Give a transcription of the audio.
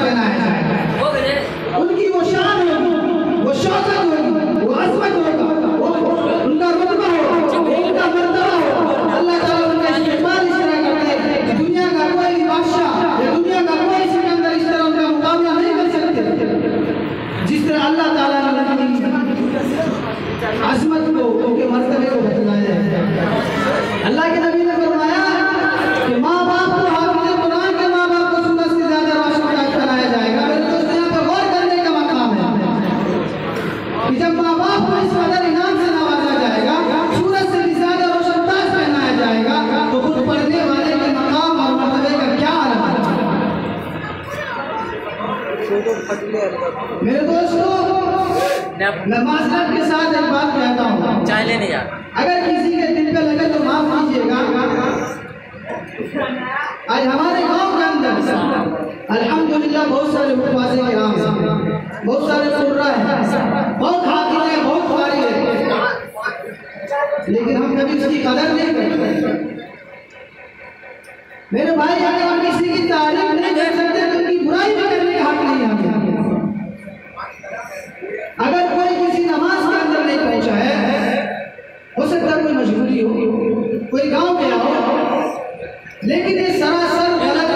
पहनाया जाएगा। उनकी वो शान होगी, वो शौकत होगी, वो अज़मत होगा, उनका रुतबा होगा, उनका मर्तबा होगा। अल्लाह ताला उनका इस्तेमाल इस तरह करते हैं कि दुनिया का कोई बादशाह या दुनिया का कोई सिकंदर इस तरह उनका मुकाबला नहीं कर सकते जिस तरह अल्लाह ताला ने उनकी अज़मत को, उनके मर्तबे को बतलाया है। अल्लाह के नबी ने फरमाया कि माँ बाप को हाफ़िज़ कुरान के माँ बाप को सूरज से ज़्यादा रोशनदार बनाया जाएगा। मेरे दोस्तों, यहाँ पे गौर करने का मकाम है कि जब माँ बाप को इस कदर इनाम से नवाजा जाएगा, सूरज से भी ज़्यादा रोशनदार पहनाया जाएगा, तो खुद पढ़ने वाले के मकाम और मर्तबे का क्या आलम है। मेरे दोस्तों, मैं मास्टर के साथ एक बात कहता हूँ, चाय लेने जा, अगर किसी के दिल पे लगे तो माफ कीजिएगा। आज हमारे गांव के अंदर अल्हम्दुलिल्लाह बहुत सारे मुफाज़े किराम हैं, बहुत सारे कुर्रा हैं, बहुत हाफिज़ हैं, बहुत क़ारी हैं, लेकिन हम कभी उसकी कदर नहीं करते। मेरे भाई, अगर हम किसी की तारीफ नहीं कर सकते तो उनकी बुराई भी करने का हक नहीं है। अगर कोई किसी नमाज के अंदर नहीं पहुंचा है, हो सकता है कोई मजबूरी हो, कोई गांव में आओ, लेकिन ये सरासर गलत